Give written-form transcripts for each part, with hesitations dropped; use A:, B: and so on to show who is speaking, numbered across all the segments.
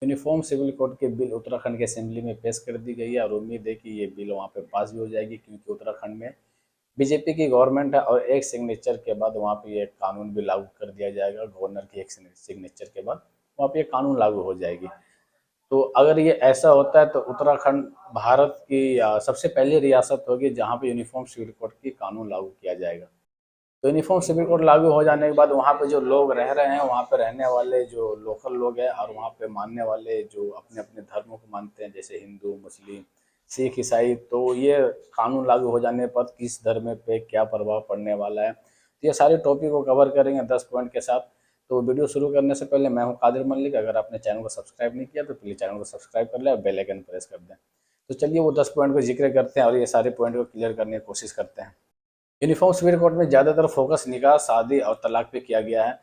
A: Uniform civil code के bill Uttarakhand के assembly में पेश कर दी गई है और उम्मीद है कि ये बिल वहाँ पे पास भी हो जाएगी, क्योंकि उत्तराखंड में बीजेपी की गवर्नमेंट है और एक सिग्नेचर के बाद वहाँ पे ये कानून भी लागू कर दिया जाएगा। गवर्नर की एक सिग्नेचर के बाद वहाँ पे ये कानून लागू हो जाएगी। तो अगर ये ऐसा होता है तो उत्तराखंड भारत की सबसे पहली रियासत होगी जहाँ पे यूनिफॉर्म सिविल कोड की कानून लागू किया जाएगा। तो यूनिफॉर्म सिविल कोड लागू हो जाने के बाद वहाँ पे जो लोग रह रहे हैं, वहाँ पे रहने वाले जो लोकल लोग हैं और वहाँ पे मानने वाले जो अपने अपने धर्मों को मानते हैं, जैसे हिंदू, मुस्लिम, सिख, ईसाई, तो ये कानून लागू हो जाने पर किस धर्म पे क्या प्रभाव पड़ने वाला है, तो ये सारे टॉपिक को कवर करेंगे 10 पॉइंट के साथ। तो वीडियो शुरू करने से पहले मैं हूँ कादिर मलिक। अगर आपने चैनल को सब्सक्राइब नहीं किया तो प्लीज़ चैनल को सब्सक्राइब कर लें और बेल आइकन प्रेस कर दें। तो चलिए वो 10 पॉइंट को जिक्र करते हैं और ये सारे पॉइंट को क्लियर करने की कोशिश करते हैं। यूनिफॉर्म सिविल कोड में ज़्यादातर फोकस निकाह, शादी और तलाक पे किया गया है,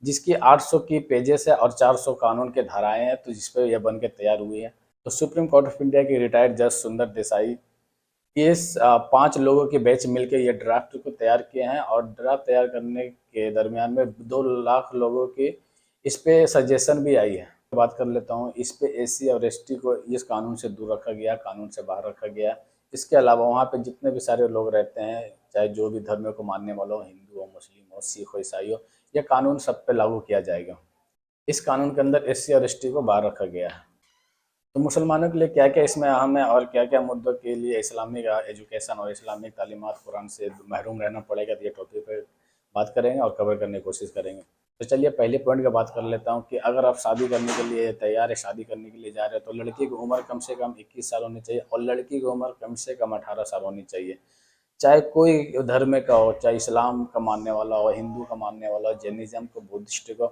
A: जिसकी 800 की पेजेस है और 400 कानून के धाराएं हैं, तो जिस पे यह बन के तैयार हुई है। तो सुप्रीम कोर्ट ऑफ इंडिया के रिटायर्ड जज सुंदर देसाई, इस 5 लोगों के बैच मिलकर ये ड्राफ्ट को तैयार किए हैं और ड्राफ्ट तैयार करने के दरमियान में 2 लाख लोगों की इस पे सजेशन भी आई है। बात कर लेता हूँ, इस पे एससी और एसटी को इस कानून से दूर रखा गया, कानून से बाहर रखा गया। इसके अलावा वहाँ पे जितने भी सारे लोग रहते हैं, चाहे जो भी धर्म को मानने वाला हो, हिंदू हो, मुस्लिम हो, सिख हो, ईसाई हो, यह कानून सब पे लागू किया जाएगा। इस कानून के अंदर एससी और एसटी को बाहर रखा गया है। तो मुसलमानों के लिए क्या क्या इसमें अहम है और क्या क्या मुद्दों के लिए इस्लामिक एजुकेशन और इस्लामिक तालीमात कुरान से महरूम रहना पड़ेगा, तो ये टॉपिक पे बात करेंगे और कवर करने की कोशिश करेंगे। तो चलिए पहले पॉइंट का बात कर लेता हूँ कि अगर आप शादी करने के लिए तैयार है, शादी करने के लिए जा रहे हैं, तो लड़की की उम्र कम से कम 21 साल होनी चाहिए और लड़की की उम्र कम से कम 18 साल होनी चाहिए। चाहे कोई धर्म का हो, चाहे इस्लाम का मानने वाला हो, हिंदू का मानने वाला हो, जैनिज्म को, बुद्धिस्ट को,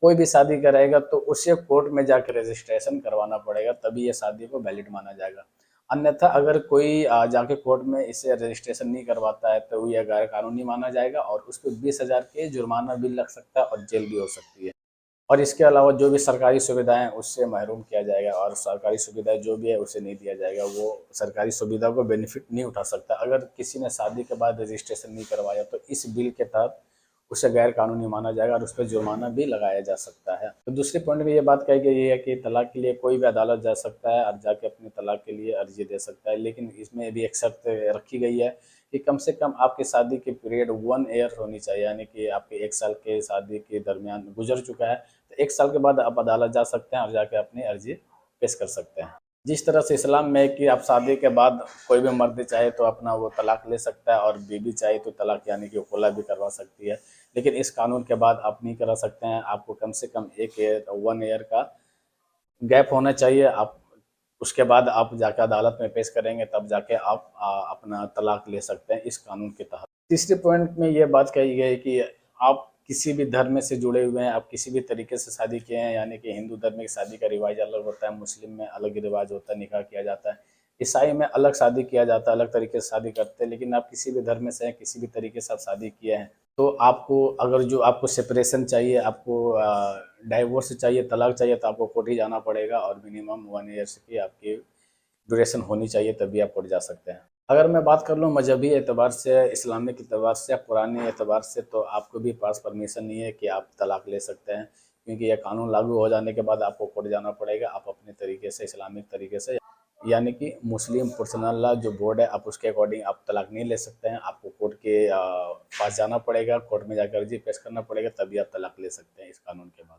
A: कोई भी शादी कराएगा तो उसे कोर्ट में जाकर रजिस्ट्रेशन करवाना पड़ेगा, तभी ये शादी को वैलिड माना जाएगा। अन्यथा अगर कोई जाके कोर्ट में इसे रजिस्ट्रेशन नहीं करवाता है तो यह गैर कानूनी माना जाएगा और उस पर 20,000 के जुर्माना भी लग सकता है और जेल भी हो सकती है। और इसके अलावा जो भी सरकारी सुविधाएं हैं उससे महरूम किया जाएगा और सरकारी सुविधाएं जो भी है उसे नहीं दिया जाएगा। वो सरकारी सुविधा को बेनिफिट नहीं उठा सकता। अगर किसी ने शादी के बाद रजिस्ट्रेशन नहीं करवाया तो इस बिल के तहत उसे गैर कानूनी माना जाएगा और उस पर जुर्माना भी लगाया जा सकता है। तो दूसरे पॉइंट में ये बात कही गई है कि तलाक के लिए कोई भी अदालत जा सकता है और जाके अपने तलाक के लिए अर्जी दे सकता है, लेकिन इसमें भी एक शर्त रखी गई है कि कम से कम आपकी शादी की पीरियड 1 ईयर होनी चाहिए, यानी कि आपके 1 साल के शादी के दरमियान गुजर चुका है तो 1 साल के बाद आप अदालत जा सकते हैं और जाके अपनी अर्जी पेश कर सकते हैं। जिस तरह से इस्लाम में है कि आप शादी के बाद कोई भी मर्द चाहे तो अपना वो तलाक ले सकता है और बीवी चाहे तो तलाक यानी कि खुला भी करवा सकती है, लेकिन इस कानून के बाद आप नहीं करा सकते हैं। आपको कम से कम 1 ईयर का गैप होना चाहिए। आप उसके बाद आप जाके अदालत में पेश करेंगे तब जाके आप अपना तलाक ले सकते हैं इस कानून के तहत। तीसरे पॉइंट में ये बात कही गई है कि आप किसी भी धर्म से जुड़े हुए हैं, आप किसी भी तरीके से शादी किए हैं, यानी कि हिंदू धर्म की शादी का रिवाज अलग होता है, मुस्लिम में अलग रिवाज होता है, निकाह किया जाता है, ईसाई में अलग शादी किया जाता है, अलग तरीके से शादी करते हैं, लेकिन आप किसी भी धर्म से हैं, किसी भी तरीके से आप शादी किए हैं तो आपको अगर जो आपको सेपरेशन चाहिए, आपको डाइवोर्स चाहिए, तलाक चाहिए, तो आपको कोर्ट ही जाना पड़ेगा और मिनिमम 1 ईयर की आपकी ड्यूरेशन होनी चाहिए, तभी आप कोर्ट जा सकते हैं। अगर मैं बात कर लूँ मजहबी एतबार से, इस्लामिक एतबार से या पुराने एतबार से, तो आपको भी पास परमिशन नहीं है कि आप तलाक ले सकते हैं, क्योंकि यह कानून लागू हो जाने के बाद आपको कोर्ट जाना पड़ेगा। आप अपने तरीके से, इस्लामिक तरीके से, यानी कि मुस्लिम पर्सनल लॉ जो बोर्ड है, आप उसके अकॉर्डिंग आप तलाक नहीं ले सकते हैं। आपको कोर्ट के पास जाना पड़ेगा, कोर्ट में जाकर अर्जी पेश करना पड़ेगा, तभी आप तलाक ले सकते हैं इस कानून के बाद।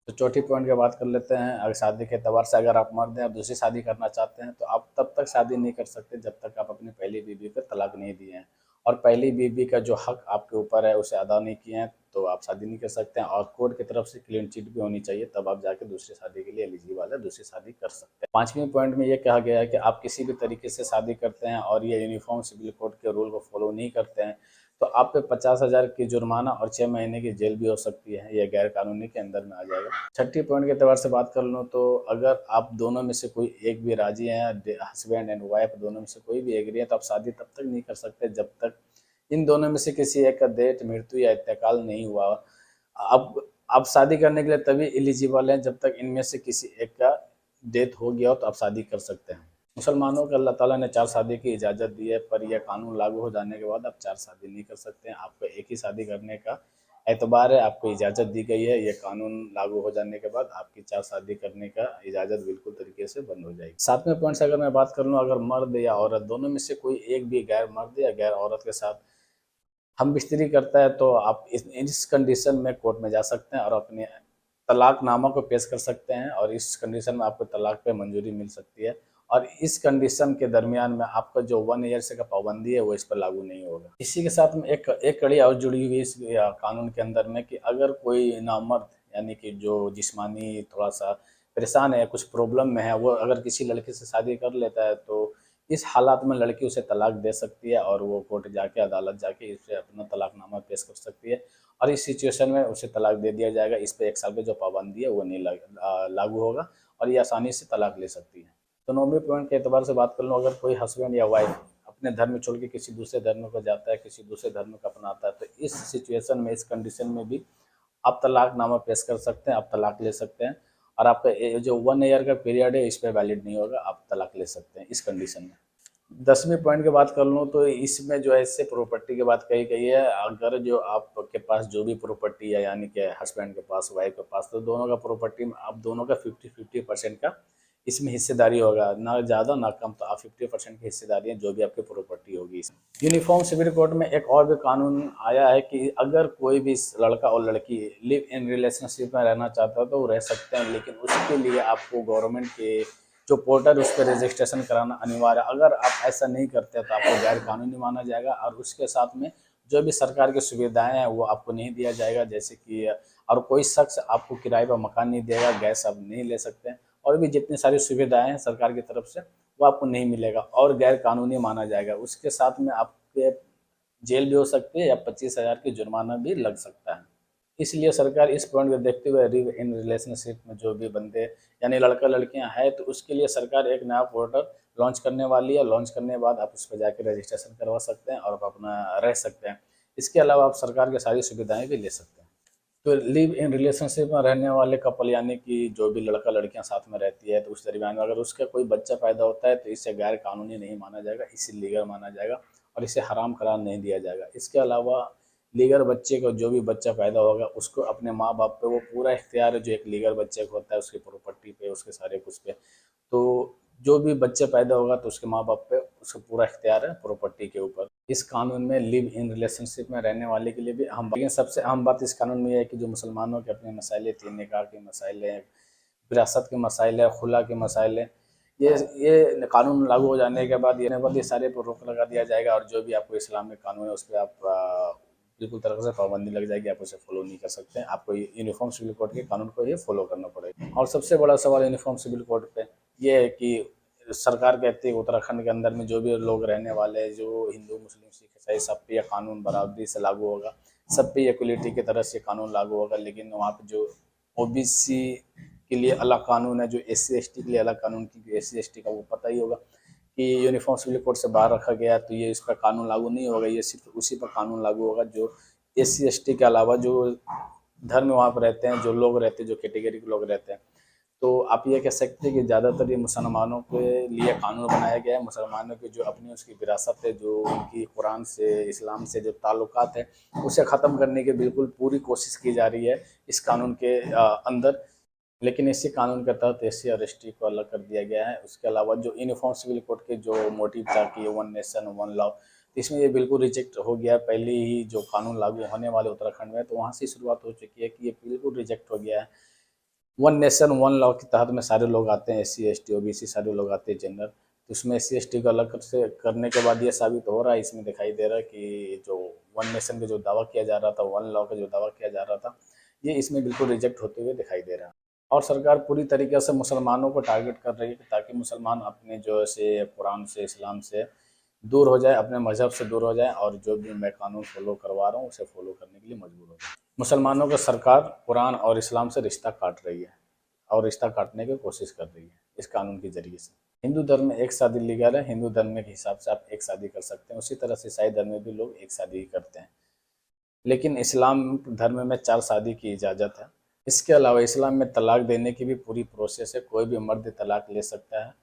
A: तो चौथी पॉइंट की बात कर लेते हैं। अगर शादी के एतबार से अगर आप मर्द हैं, आप दूसरी शादी करना चाहते हैं, तो आप तब तक शादी नहीं कर सकते जब तक आप अपनी पहली बीवी को तलाक नहीं दिए हैं और पहली बीवी का जो हक आपके ऊपर है उसे अदा नहीं किए हैं, तो आप शादी नहीं कर सकते हैं। और कोर्ट की तरफ से क्लीन चिट भी होनी चाहिए, तब आप जाके दूसरी शादी के लिए एलिजिबल है, दूसरी शादी कर सकते हैं। पांचवें पॉइंट में ये कहा गया है कि आप किसी भी तरीके से शादी करते हैं और ये यूनिफॉर्म सिविल कोड के रूल को फॉलो नहीं करते हैं तो आप पे 50,000 की जुर्माना और 6 महीने की जेल भी हो सकती है। यह गैर कानूनी के अंदर में आ जाएगा। छठी पॉइंट के एतबार से बात कर लूँ तो अगर आप दोनों में से कोई एक भी राजी हैं, हस्बैंड एंड वाइफ दोनों में से कोई भी एग्री है, तो आप शादी तब तक नहीं कर सकते जब तक इन दोनों में से किसी एक का डेथ, मृत्यु या इंतकाल नहीं हुआ। अब आप शादी करने के लिए तभी एलिजिबल हैं जब तक इनमें से किसी एक का डेथ हो गया हो, तो आप शादी कर सकते हैं। मुसलमानों को अल्लाह ताला ने 4 शादी की इजाज़त दी है, पर यह कानून लागू हो जाने के बाद आप 4 शादी नहीं कर सकते हैं। आपको एक ही शादी करने का एतबार है, आपको इजाज़त दी गई है। ये कानून लागू हो जाने के बाद आपकी 4 शादी करने का इजाज़त बिल्कुल तरीके से बंद हो जाएगी। 7वें पॉइंट से अगर मैं बात कर लूँ, अगर मर्द या औरत दोनों में से कोई एक भी गैर मर्द या गैर औरत के साथ हम बिस्तरी करता है, तो आप इस कंडीशन में कोर्ट में जा सकते हैं और अपने तलाकनामा को पेश कर सकते हैं, और इस कंडीशन में आपको तलाक पे मंजूरी मिल सकती है। और इस कंडीशन के दरमियान में आपका जो 1 ईयर से का पाबंदी है वो इस पर लागू नहीं होगा। इसी के साथ में एक एक कड़ी और जुड़ी हुई इस कानून के अंदर में, कि अगर कोई नामर्द यानी कि जो जिस्मानी थोड़ा सा परेशान है, कुछ प्रॉब्लम में है, वो अगर किसी लड़की से शादी कर लेता है, तो इस हालात में लड़की उसे तलाक दे सकती है और वो कोर्ट जाके अदालत जाके इसे अपना तलाकनामा पेश कर सकती है, और इस सिचुएशन में उसे तलाक दे दिया जाएगा। इस पे 1 साल की जो पाबंदी है वो नहीं लागू होगा, और ये आसानी से तलाक ले सकती है। तो 9वें पॉइंट के एतबार से बात कर लूँ, अगर कोई हस्बैंड या वाइफ अपने धर्म छोड़ के किसी दूसरे धर्म को जाता है, किसी दूसरे धर्म को अपनाता है, तो इस सिचुएशन में, इस कंडीशन में भी आप तलाकनामा पेश कर सकते हैं, आप तलाक ले सकते हैं, और आपका जो 1 ईयर का पीरियड है इस पे वैलिड नहीं होगा, आप तलाक ले सकते हैं इस कंडीशन में। 10वें पॉइंट की बात कर लूँ, तो इसमें जो है इससे प्रॉपर्टी की बात कही गई है। अगर जो आपके पास जो भी प्रॉपर्टी है, यानी कि हस्बैंड के पास, वाइफ के पास, तो दोनों का प्रॉपर्टी में आप दोनों का 50-50% का इसमें हिस्सेदारी होगा, ना ज़्यादा ना कम। तो आप 50% की हिस्सेदारी है जो भी आपकी प्रॉपर्टी होगी इसमें। यूनिफॉर्म सिविल कोड में एक और भी कानून आया है कि अगर कोई भी लड़का और लड़की लिव इन रिलेशनशिप में रहना चाहता है तो वो रह सकते हैं, लेकिन उसके लिए आपको गवर्नमेंट के जो पोर्टल उस पर रजिस्ट्रेशन कराना अनिवार्य है। अगर आप ऐसा नहीं करते तो आपको गैर कानूनी माना जाएगा, और उसके साथ में जो भी सरकार की सुविधाएं हैं वो आपको नहीं दिया जाएगा, जैसे कि और कोई शख्स आपको किराए पर मकान नहीं देगा, गैस आप नहीं ले सकते हैं, और भी जितनी सारी सुविधाएं हैं सरकार की तरफ से वो आपको नहीं मिलेगा और गैर कानूनी माना जाएगा। उसके साथ में आपके जेल भी हो सकती है या 25,000 की जुर्माना भी लग सकता है। इसलिए सरकार इस पॉइंट को देखते हुए लिव इन रिलेशनशिप में जो भी बंदे यानी लड़का लड़कियां हैं, तो उसके लिए सरकार एक नया पोर्टल लॉन्च करने वाली है। लॉन्च करने के बाद आप उस पर जाकर रजिस्ट्रेशन करवा सकते हैं और आप अपना रह सकते हैं। इसके अलावा आप सरकार की सारी सुविधाएं भी ले सकते हैं। तो लिव इन रिलेशनशिप में रहने वाले कपल यानी कि जो भी लड़का लड़कियां साथ में रहती है, तो उस दरमियान में अगर उसका कोई बच्चा पैदा होता है तो इसे गैर कानूनी नहीं माना जाएगा, इसे लीगल माना जाएगा और इसे हराम करार नहीं दिया जाएगा। इसके अलावा लीगल बच्चे को जो भी बच्चा पैदा होगा उसको अपने माँ बाप पे वो पूरा इख्तियार है जो एक लीगल बच्चे को होता है, उसकी प्रॉपर्टी पे, उसके सारे कुछ पे। तो जो भी बच्चा पैदा होगा तो उसके माँ बाप पे उसका पूरा इख्तियार है प्रॉपर्टी के ऊपर। इस कानून में लिव इन रिलेशनशिप में रहने वाले के लिए भी अहम, लेकिन सबसे अहम बात इस कानून में यह है कि जो मुसलमानों के अपने मसाइल, 3 निकाह के मसाइल हैं, विरासत के मसाइल है, खुला के मसाइल है, ये कानून लागू हो जाने के बाद ये सारे पर रोक लगा दिया जाएगा, और जो भी आपको इस्लामिक कानून है उस पर आप बिल्कुल तरह से पाबंदी लग जाएगी, आप उसे फॉलो नहीं कर सकते हैं। आपको यूनिफॉर्म सिविल कोड के कानून को ये फॉलो करना पड़ेगा। और सबसे बड़ा सवाल यूनिफॉर्म सिविल कोड पे ये है कि सरकार कहती है उत्तराखंड के अंदर में जो भी लोग रहने वाले हैं, जो हिंदू मुस्लिम सिख ईसाई, सब पे यह कानून बराबरी से लागू होगा, सब पे इक्वलिटी की तरह से कानून लागू होगा। लेकिन वहाँ पे जो ओबीसी के लिए अलग कानून है, जो SC ST के लिए अलग कानून, क्योंकि SC ST का वो पता ही होगा कि यूनिफॉर्म सिविल कोड से बाहर रखा गया, तो ये इस पर कानून लागू नहीं होगा, ये सिर्फ उसी पर कानून लागू होगा जो SC ST के अलावा जो धर्म वहाँ पर रहते हैं, जो लोग रहते हैं, जो कैटेगरी के लोग रहते हैं। तो आप ये कह सकते हैं कि ज़्यादातर ये मुसलमानों के लिए कानून बनाया गया है। मुसलमानों की जो अपनी उसकी विरासत है, जो उनकी कुरान से, इस्लाम से जो ताल्लुकात है, उसे ख़त्म करने की बिल्कुल पूरी कोशिश की जा रही है इस कानून के अंदर। लेकिन इसी कानून के तहत SC और ST को अलग कर दिया गया है। उसके अलावा जो यूनिफॉर्म सिविल कोड के जो मोटिव था कि 1 नेशन 1 लॉ, इसमें ये बिल्कुल रिजेक्ट हो गया। पहले ही जो कानून लागू होने वाले उत्तराखंड में, तो वहाँ से शुरुआत हो चुकी है कि ये बिल्कुल रिजेक्ट हो गया है। 1 नेशन 1 लॉ के तहत में सारे लोग आते हैं, SC ST OBC सारे लोग आते हैं जनरल। तो इसमें SC ST को अलग से करने के बाद ये साबित हो रहा है, इसमें दिखाई दे रहा है कि जो 1 नेशन का जो दावा किया जा रहा था, 1 लॉ का जो दावा किया जा रहा था, ये इसमें बिल्कुल रिजेक्ट होते हुए दिखाई दे रहा है। और सरकार पूरी तरीके से मुसलमानों को टारगेट कर रही है ताकि मुसलमान अपने जो से कुरान से, इस्लाम से दूर हो जाए, अपने मजहब से दूर हो जाए, और जो भी मैं कानून फॉलो करवा रहा हूँ उसे फॉलो करने के लिए मजबूर हो जाए। मुसलमानों को सरकार कुरान और इस्लाम से रिश्ता काट रही है और रिश्ता काटने की कोशिश कर रही है इस कानून के जरिए से। हिंदू धर्म में एक शादी लीगल है, हिंदू धर्म के हिसाब से आप एक शादी कर सकते हैं, उसी तरह से ईसाई धर्म में भी लोग एक शादी करते हैं। लेकिन इस्लाम धर्म में 4 शादी की इजाज़त है। इसके अलावा इस्लाम में तलाक देने की भी पूरी प्रोसेस है, कोई भी मर्द तलाक ले सकता है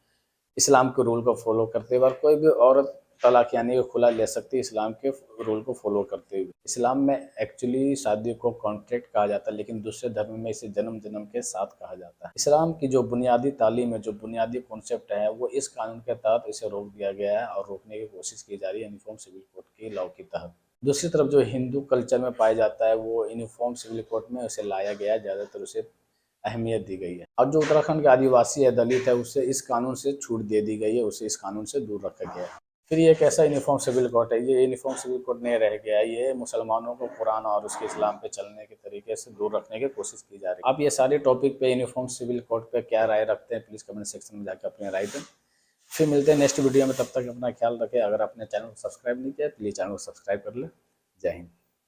A: इस्लाम के रूल को फॉलो करते हुए, और कोई भी औरत तलाक यानी कि खुला ले सकती है इस्लाम के रूल को फॉलो करते हुए। इस्लाम में एक्चुअली शादी को कॉन्ट्रैक्ट कहा जाता है, लेकिन दूसरे धर्म में इसे जन्म जन्म के साथ कहा जाता है। इस्लाम की जो बुनियादी तालीम है, जो बुनियादी कॉन्सेप्ट है, वो इस कानून के तहत इसे रोक दिया गया है और रोकने की कोशिश की जा रही है यूनिफॉर्म सिविल कोड के लॉ के तहत। दूसरी तरफ जो हिंदू कल्चर में पाया जाता है, वो यूनिफॉर्म सिविल कोड में उसे लाया गया है, ज़्यादातर उसे अहमियत दी गई है। और जो उत्तराखंड के आदिवासी है, दलित है, उसे इस कानून से छूट दे दी गई है, उसे इस कानून से दूर रखा गया है। फिर ये कैसा यूनिफॉर्म सिविल कोड है? ये यूनिफॉर्म सिविल कोड नहीं रह गया है, ये मुसलमानों को कुरान और उसके इस्लाम पे चलने के तरीके से दूर रखने की कोशिश की जा रही है। आप ये सारे टॉपिक पे, यूनिफॉर्म सिविल कोड पे क्या राय रखते हैं, प्लीज़ कमेंट सेक्शन में जाकर अपनी राय दें। फिर मिलते हैं नेक्स्ट वीडियो में, तब तक अपना ख्याल रखें। अगर आपने चैनल को सब्सक्राइब नहीं किया, प्लीज़ चैनल को सब्सक्राइब कर लें। जय हिंद।